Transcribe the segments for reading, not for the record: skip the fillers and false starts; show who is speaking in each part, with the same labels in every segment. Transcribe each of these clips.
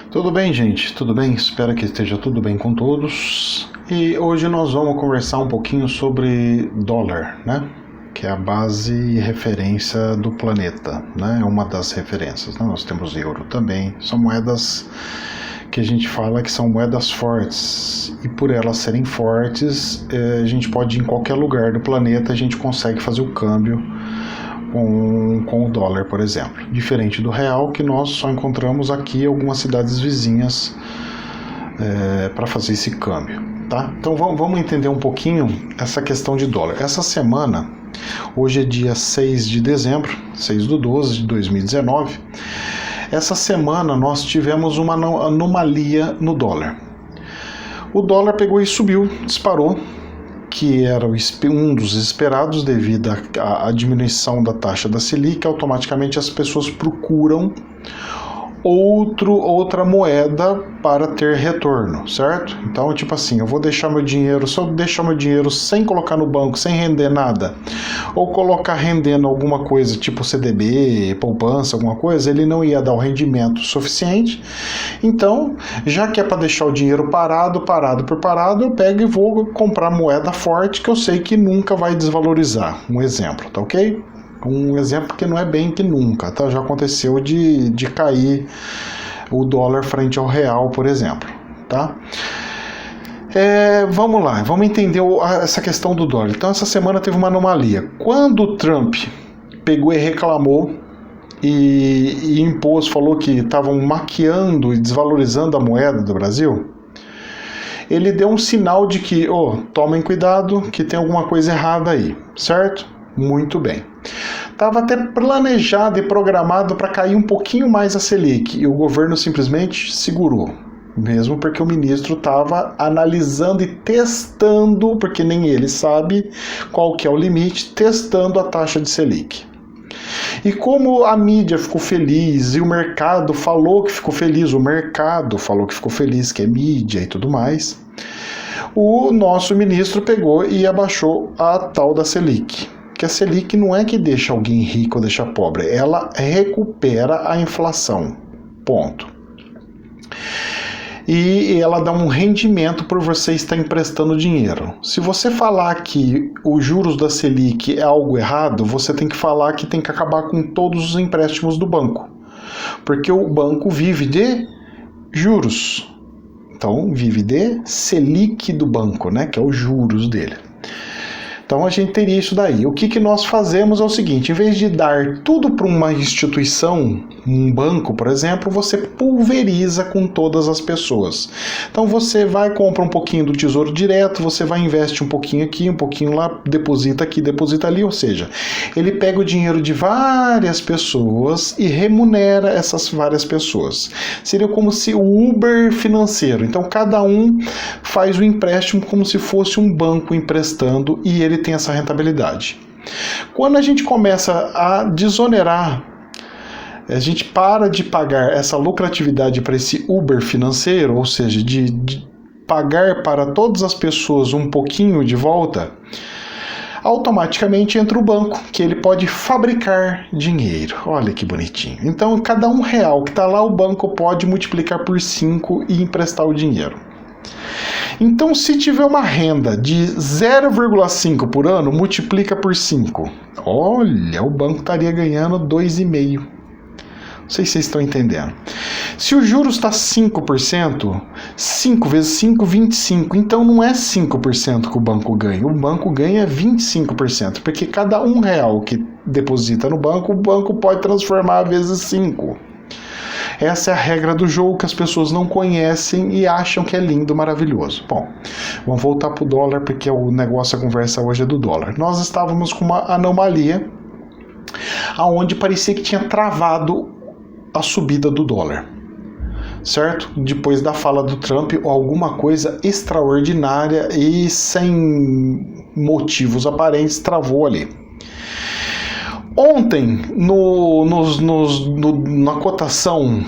Speaker 1: Tudo bem, gente? Tudo bem? Espero que esteja tudo bem com todos. E hoje nós vamos conversar um pouquinho sobre dólar, né? Que é a base e referência do planeta, né? É uma das referências, né? Nós temos euro também. São moedas que a gente fala que são moedas fortes. E por elas serem fortes, a gente pode ir em qualquer lugar do planeta, a gente consegue fazer o câmbio com o dólar, por exemplo. Diferente do real, que nós só encontramos aqui em algumas cidades vizinhas para fazer esse câmbio. Tá? Então vamos entender um pouquinho essa questão de dólar. Essa semana, hoje é dia 6 de dezembro, 6/12 de 2019, essa semana nós tivemos uma anomalia no dólar. O dólar pegou e subiu, disparou, que era um dos esperados devido à diminuição da taxa da Selic. Automaticamente as pessoas procuram outra moeda para ter retorno, certo? Então, tipo assim, eu vou deixar meu dinheiro, se eu deixar meu dinheiro sem colocar no banco, sem render nada, ou colocar rendendo alguma coisa, tipo CDB, poupança, alguma coisa, ele não ia dar o rendimento suficiente. Então, já que é para deixar o dinheiro parado, eu pego e vou comprar moeda forte que eu sei que nunca vai desvalorizar. Um exemplo, tá ok? Um exemplo que não é bem que nunca, tá? Já aconteceu de cair o dólar frente ao real, por exemplo, tá? Vamos lá, vamos entender essa questão do dólar. Então, essa semana teve uma anomalia. Quando o Trump pegou e reclamou e impôs, falou que estavam maquiando e desvalorizando a moeda do Brasil, ele deu um sinal de que, tomem cuidado, que tem alguma coisa errada aí, certo? Muito bem. Estava até planejado e programado para cair um pouquinho mais a Selic, e o governo simplesmente segurou, mesmo porque o ministro estava analisando e testando, porque nem ele sabe qual que é o limite, testando a taxa de Selic. E como a mídia ficou feliz e o mercado falou que ficou feliz, que é mídia e tudo mais, o nosso ministro pegou e abaixou a tal da Selic. Que a Selic não é que deixa alguém rico ou deixa pobre, ela recupera a inflação, ponto. E ela dá um rendimento por você estar emprestando dinheiro. Se você falar que os juros da Selic é algo errado, você tem que falar que tem que acabar com todos os empréstimos do banco, porque o banco vive de juros. Então, vive de Selic do banco, né, que é os juros dele. Então a gente teria isso daí. O que nós fazemos é o seguinte: em vez de dar tudo para uma instituição, um banco, por exemplo, você pulveriza com todas as pessoas. Então você vai, compra um pouquinho do Tesouro Direto, você vai investe um pouquinho aqui, um pouquinho lá, deposita aqui, deposita ali, ou seja, ele pega o dinheiro de várias pessoas e remunera essas várias pessoas. Seria como se o Uber financeiro. Então cada um faz o empréstimo como se fosse um banco emprestando e ele tem essa rentabilidade. Quando a gente começa a desonerar, a gente para de pagar essa lucratividade para esse Uber financeiro, ou seja, de pagar para todas as pessoas um pouquinho de volta, automaticamente entra o banco, que ele pode fabricar dinheiro. Olha que bonitinho. Então, cada R$1 que está lá, o banco pode multiplicar por 5 e emprestar o dinheiro. Então, se tiver uma renda de 0,5 por ano, multiplica por 5. Olha, o banco estaria ganhando 2,5. Não sei se vocês estão entendendo. Se o juros está 5%, 5 vezes 5, 25. Então, não é 5% que o banco ganha. O banco ganha 25%, porque cada R$1 que deposita no banco, o banco pode transformar vezes 5. Essa é a regra do jogo que as pessoas não conhecem e acham que é lindo, maravilhoso. Bom, vamos voltar para o dólar, porque o negócio, a conversa hoje é do dólar. Nós estávamos com uma anomalia onde parecia que tinha travado a subida do dólar, certo? Depois da fala do Trump, alguma coisa extraordinária e sem motivos aparentes travou ali. Ontem, na cotação,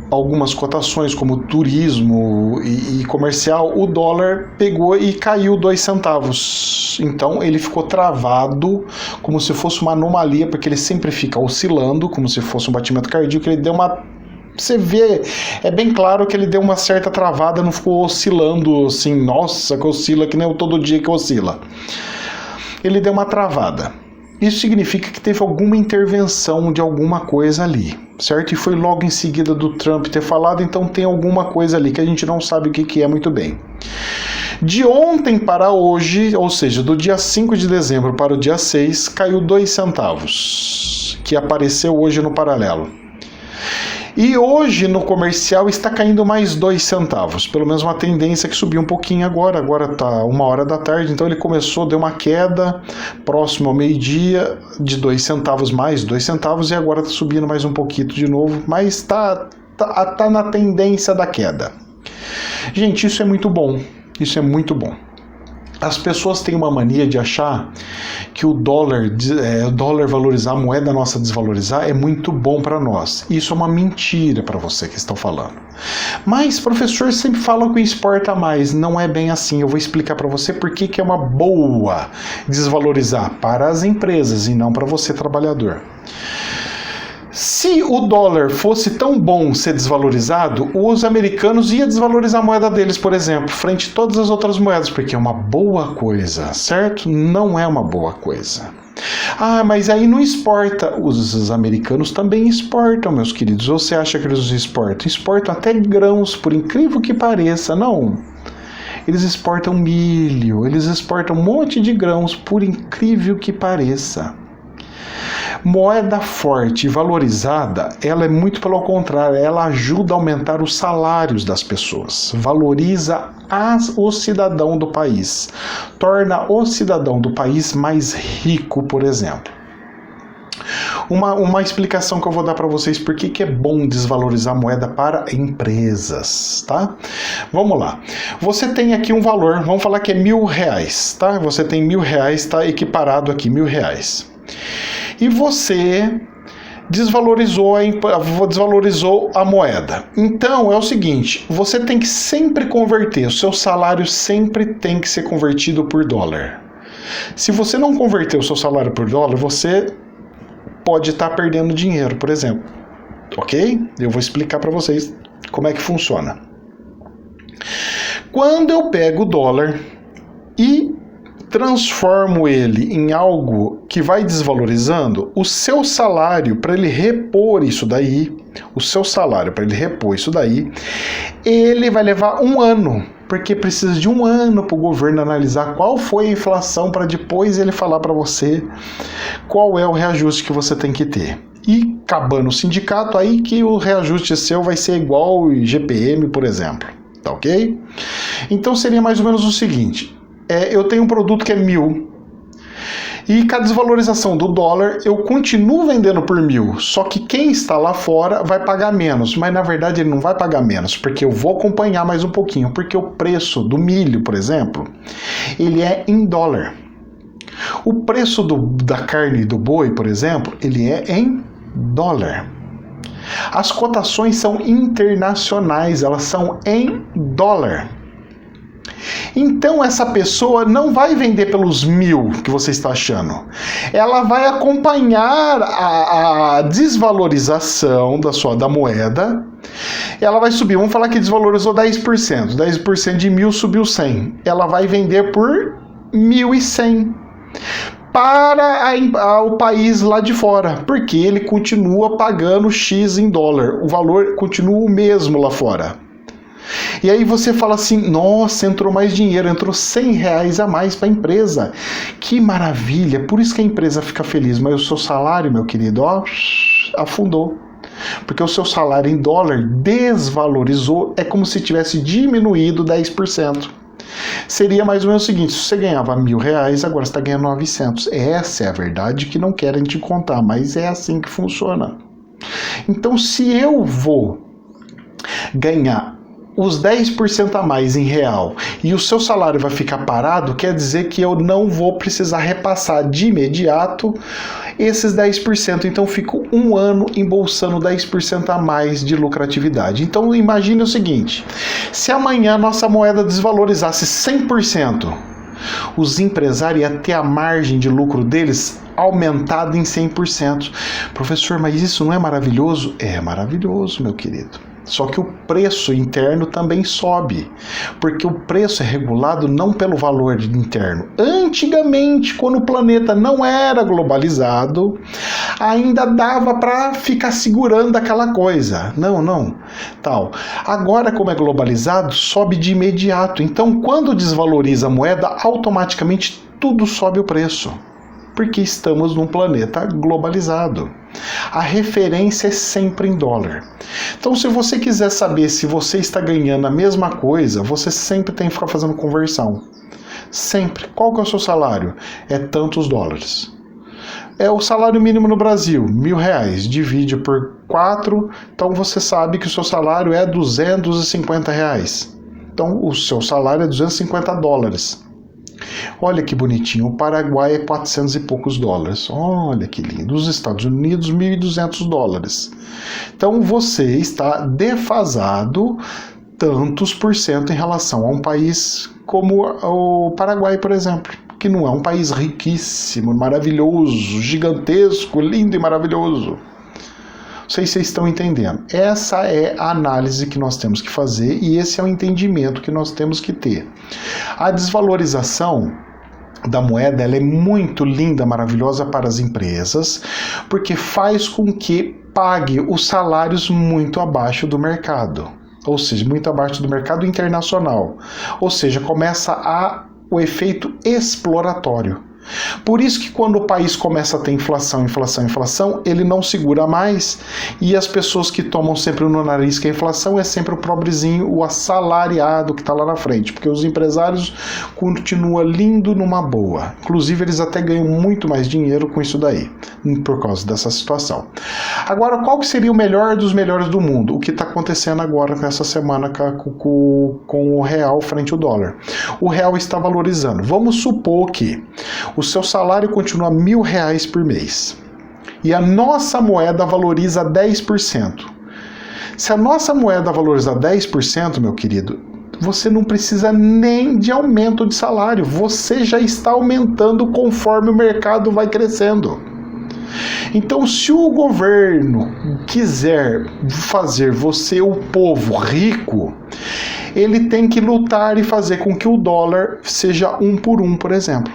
Speaker 1: algumas cotações como turismo e comercial, o dólar pegou e caiu 2 centavos. Então ele ficou travado, como se fosse uma anomalia, porque ele sempre fica oscilando, como se fosse um batimento cardíaco. Ele deu uma Você vê, é bem claro que ele deu uma certa travada, não ficou oscilando assim, nossa, que oscila que nem todo dia que oscila. Ele deu uma travada. Isso significa que teve alguma intervenção de alguma coisa ali, certo? E foi logo em seguida do Trump ter falado, então tem alguma coisa ali que a gente não sabe o que é muito bem. De ontem para hoje, ou seja, do dia 5 de dezembro para o dia 6, caiu 2 centavos, que apareceu hoje no paralelo. E hoje no comercial está caindo mais 2 centavos, pelo menos uma tendência que subiu um pouquinho agora está 1h da tarde, então ele começou, deu uma queda próximo ao meio-dia de 2 centavos mais 2 centavos e agora está subindo mais um pouquinho de novo, mas está na tendência da queda. Gente, isso é muito bom, isso é muito bom. As pessoas têm uma mania de achar que o dólar valorizar, a moeda nossa desvalorizar, é muito bom para nós. Isso é uma mentira para você que estão falando. Mas professor sempre fala que exporta mais. Não é bem assim. Eu vou explicar para você por que é uma boa desvalorizar para as empresas e não para você, trabalhador. Se o dólar fosse tão bom ser desvalorizado, os americanos iam desvalorizar a moeda deles, por exemplo, frente a todas as outras moedas, porque é uma boa coisa, certo? Não é uma boa coisa. Ah, mas aí não exporta. Os americanos também exportam, meus queridos. Ou você acha que eles exportam? Exportam até grãos, por incrível que pareça. Não. Eles exportam milho, eles exportam um monte de grãos, por incrível que pareça. Moeda forte e valorizada, ela é muito pelo contrário, ela ajuda a aumentar os salários das pessoas, valoriza o cidadão do país, torna o cidadão do país mais rico, por exemplo. Uma explicação que eu vou dar para vocês por que é bom desvalorizar a moeda para empresas, tá? Vamos lá. Você tem aqui um valor, vamos falar que é R$1.000, tá? Você tem R$1.000, tá equiparado aqui, R$1.000. E você desvalorizou a moeda. Então é o seguinte, você tem que sempre converter, o seu salário sempre tem que ser convertido por dólar. Se você não converter o seu salário por dólar, você pode estar perdendo dinheiro, por exemplo. Ok? Eu vou explicar para vocês como é que funciona. Quando eu pego o dólar e transformo ele em algo que vai desvalorizando, o seu salário para ele repor isso daí, ele vai levar 1 ano, porque precisa de 1 ano para o governo analisar qual foi a inflação para depois ele falar para você qual é o reajuste que você tem que ter. E acabando o sindicato, aí que o reajuste seu vai ser igual ao IGPM, por exemplo. Tá ok? Então seria mais ou menos o seguinte. Eu tenho um produto que é 1.000 e com a desvalorização do dólar eu continuo vendendo por 1.000, só que quem está lá fora vai pagar menos, mas na verdade ele não vai pagar menos, porque eu vou acompanhar mais um pouquinho, porque o preço do milho, por exemplo, ele é em dólar. O preço da carne do boi, por exemplo, ele é em dólar. As cotações são internacionais, elas são em dólar. Então essa pessoa não vai vender pelos 1.000 que você está achando. Ela vai acompanhar a desvalorização da moeda. Ela vai subir, vamos falar que desvalorizou 10%. 10% de 1.000 subiu 100. Ela vai vender por 1.100 para o país lá de fora, porque ele continua pagando X em dólar. O valor continua o mesmo lá fora. E aí você fala assim, nossa, entrou mais dinheiro, entrou R$100 a mais para a empresa. Que maravilha, por isso que a empresa fica feliz, mas o seu salário, meu querido, afundou. Porque o seu salário em dólar desvalorizou, é como se tivesse diminuído 10%. Seria mais ou menos o seguinte, se você ganhava R$1.000, agora você está ganhando 900. Essa é a verdade que não querem te contar, mas é assim que funciona. Então, se eu vou ganhar os 10% a mais em real e o seu salário vai ficar parado, quer dizer que eu não vou precisar repassar de imediato esses 10%. Então, fico 1 ano embolsando 10% a mais de lucratividade. Então, imagine o seguinte, se amanhã nossa moeda desvalorizasse 100%, os empresários iam ter a margem de lucro deles aumentado em 100%. Professor, mas isso não é maravilhoso? É maravilhoso, meu querido. Só que o preço interno também sobe, porque o preço é regulado não pelo valor interno. Antigamente, quando o planeta não era globalizado, ainda dava para ficar segurando aquela coisa. Não, tal. Agora, como é globalizado, sobe de imediato. Então, quando desvaloriza a moeda, automaticamente tudo sobe o preço, porque estamos num planeta globalizado. A referência é sempre em dólar. Então, se você quiser saber se você está ganhando a mesma coisa, você sempre tem que ficar fazendo conversão. Sempre. Qual que é o seu salário? É tantos dólares. É o salário mínimo no Brasil, R$1.000. Divide por 4, então você sabe que o seu salário é R$250. Então, o seu salário é $250. Olha que bonitinho, o Paraguai é 400 e poucos dólares. Olha que lindo. Os Estados Unidos, $1.200. Então você está defasado tantos por cento em relação a um país como o Paraguai, por exemplo, que não é um país riquíssimo, maravilhoso, gigantesco, lindo e maravilhoso. Não sei se vocês estão entendendo. Essa é a análise que nós temos que fazer e esse é o entendimento que nós temos que ter. A desvalorização da moeda ela é muito linda, maravilhosa para as empresas, porque faz com que pague os salários muito abaixo do mercado, ou seja, muito abaixo do mercado internacional. Ou seja, começa o efeito exploratório. Por isso que quando o país começa a ter inflação, ele não segura mais e as pessoas que tomam sempre no nariz que a inflação é sempre o pobrezinho, o assalariado que está lá na frente, porque os empresários continuam lindo numa boa. Inclusive eles até ganham muito mais dinheiro com isso daí, por causa dessa situação. Agora, qual que seria o melhor dos melhores do mundo? O que está acontecendo agora nessa semana com o real frente ao dólar. O real está valorizando. Vamos supor que o seu salário continua R$1.000 por mês e a nossa moeda valoriza 10%. Se a nossa moeda valoriza 10%, meu querido, você não precisa nem de aumento de salário, você já está aumentando conforme o mercado vai crescendo. Então, se o governo quiser fazer você, o povo, rico, ele tem que lutar e fazer com que o dólar seja 1 por 1, por exemplo.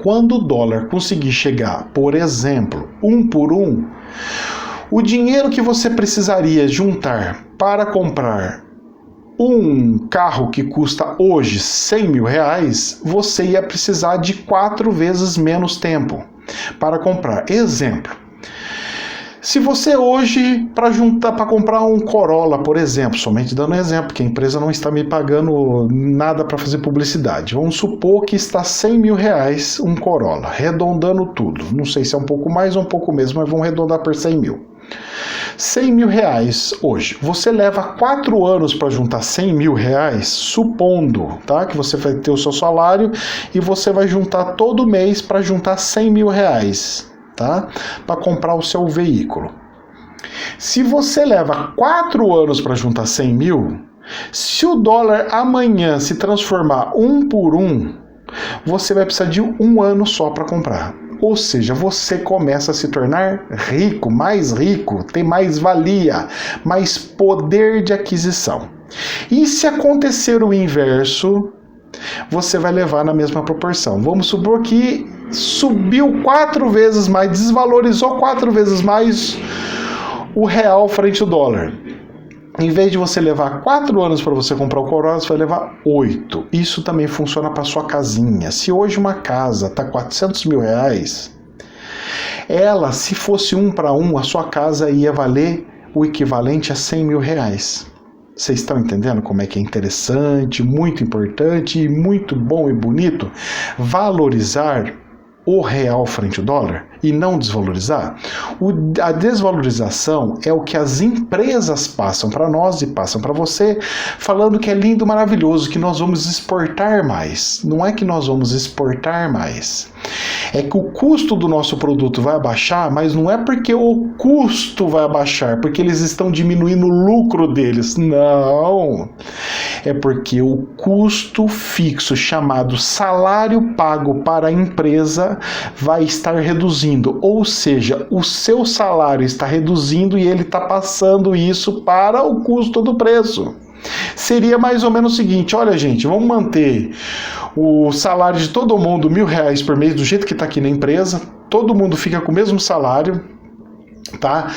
Speaker 1: Quando o dólar conseguir chegar, por exemplo, 1 por 1, o dinheiro que você precisaria juntar para comprar um carro que custa hoje R$100.000, você ia precisar de 4 vezes menos tempo para comprar. Exemplo. Se você hoje, para comprar um Corolla, por exemplo, somente dando um exemplo, que a empresa não está me pagando nada para fazer publicidade, vamos supor que está R$100.000 um Corolla, arredondando tudo. Não sei se é um pouco mais ou um pouco menos, mas vamos arredondar por 100 mil. R$100.000 hoje. Você leva 4 anos para juntar R$100.000, supondo, tá, que você vai ter o seu salário e você vai juntar todo mês para juntar R$100.000. Tá? Para comprar o seu veículo. Se você leva 4 anos para juntar 100 mil, se o dólar amanhã se transformar 1 por 1, você vai precisar de 1 ano só para comprar. Ou seja, você começa a se tornar rico, tem mais valia, mais poder de aquisição. E se acontecer o inverso, você vai levar na mesma proporção. Vamos supor que subiu 4 vezes mais, desvalorizou 4 vezes mais o real frente ao dólar. Em vez de você levar 4 anos para você comprar o Corolla, você vai levar 8. Isso também funciona para sua casinha. Se hoje uma casa está R$400.000, ela, se fosse 1 para 1, a sua casa ia valer o equivalente a R$100.000. Vocês estão entendendo como é que é interessante, muito importante e muito bom e bonito valorizar o real frente ao dólar e não desvalorizar? A desvalorização é o que as empresas passam para nós e passam para você, falando que é lindo, maravilhoso, que nós vamos exportar mais. Não é que nós vamos exportar mais. É que o custo do nosso produto vai abaixar, mas não é porque o custo vai abaixar, porque eles estão diminuindo o lucro deles. Não. É porque o custo fixo chamado salário pago para a empresa empresa vai estar reduzindo, ou seja, o seu salário está reduzindo e ele está passando isso para o custo do preço. Seria mais ou menos o seguinte: olha, gente, vamos manter o salário de todo mundo R$1.000 por mês do jeito que está aqui na empresa, todo mundo fica com o mesmo salário, tá?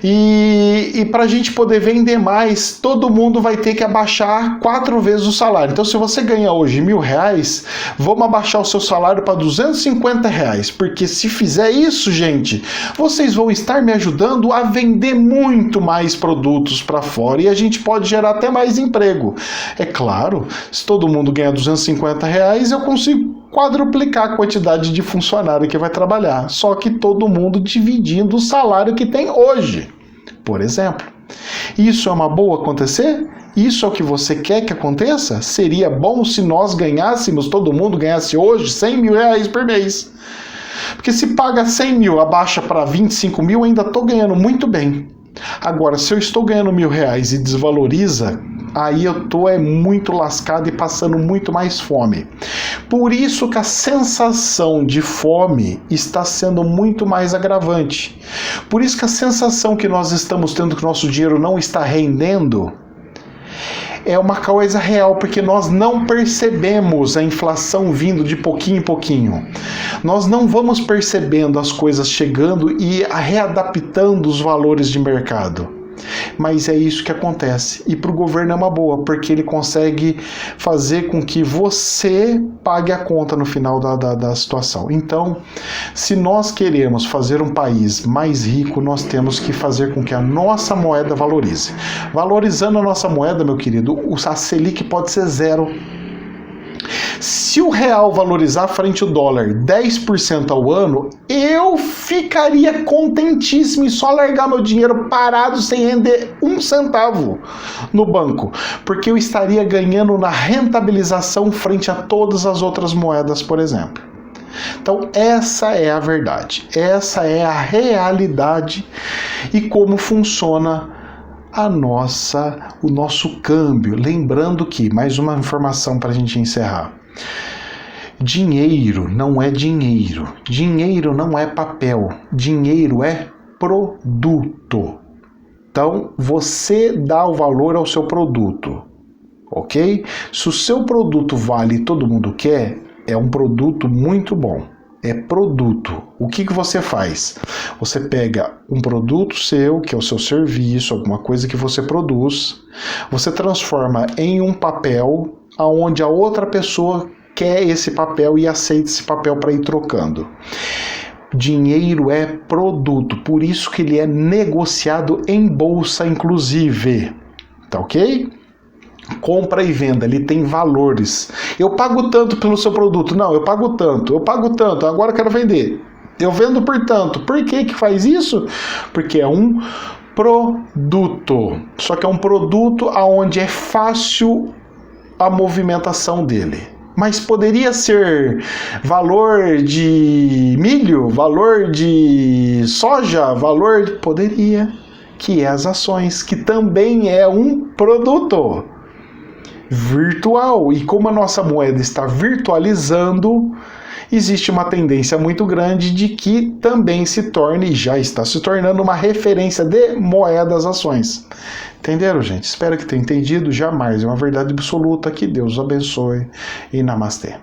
Speaker 1: E para a gente poder vender mais, todo mundo vai ter que abaixar 4 vezes o salário. Então, se você ganha hoje R$1.000, vamos abaixar o seu salário para R$250, porque se fizer isso, gente, vocês vão estar me ajudando a vender muito mais produtos para fora e a gente pode gerar até mais emprego. É claro, se todo mundo ganhar R$250, eu consigo quadruplicar a quantidade de funcionário que vai trabalhar, só que todo mundo dividindo o salário que tem hoje, por exemplo. Isso é uma boa acontecer? Isso é o que você quer que aconteça? Seria bom se nós ganhássemos, todo mundo ganhasse hoje R$100.000 por mês. Porque se paga 100 mil, abaixa para 25 mil, ainda estou ganhando muito bem. Agora, se eu estou ganhando R$1.000 e desvaloriza, aí eu estou muito lascado e passando muito mais fome. Por isso que a sensação de fome está sendo muito mais agravante. Por isso que a sensação que nós estamos tendo que o nosso dinheiro não está rendendo é uma coisa real, porque nós não percebemos a inflação vindo de pouquinho em pouquinho. Nós não vamos percebendo as coisas chegando e readaptando os valores de mercado. Mas é isso que acontece. E para o governo é uma boa, porque ele consegue fazer com que você pague a conta no final da situação. Então, se nós queremos fazer um país mais rico, nós temos que fazer com que a nossa moeda valorize. Valorizando a nossa moeda, meu querido, a Selic pode ser 0. Se o real valorizar frente ao dólar 10% ao ano, eu ficaria contentíssimo em só largar meu dinheiro parado sem render 1 centavo no banco, porque eu estaria ganhando na rentabilização frente a todas as outras moedas, por exemplo. Então, essa é a verdade, essa é a realidade e como funciona o nosso câmbio. Lembrando que, mais uma informação para a gente encerrar: dinheiro não é dinheiro, dinheiro não é papel, dinheiro é produto. Então, você dá o valor ao seu produto, ok? Se o seu produto vale e todo mundo quer, é um produto muito bom. É produto. O que você faz? Você pega um produto seu, que é o seu serviço, alguma coisa que você produz, você transforma em um papel onde a outra pessoa quer esse papel e aceita esse papel para ir trocando. Dinheiro é produto, por isso que ele é negociado em bolsa, inclusive. Tá ok? Compra e venda, ele tem valores. Eu pago tanto pelo seu produto. Não, eu pago tanto, agora eu quero vender. Eu vendo por tanto. Por que faz isso? Porque é um produto. Só que é um produto onde é fácil a movimentação dele. Mas poderia ser valor de milho, valor de soja, poderia, que é as ações, que também é um produto virtual. E como a nossa moeda está virtualizando, existe uma tendência muito grande de que também se torne, já está se tornando, uma referência de moedas ações. Entenderam, gente? Espero que tenham entendido. Jamais é uma verdade absoluta. Que Deus os abençoe e namastê.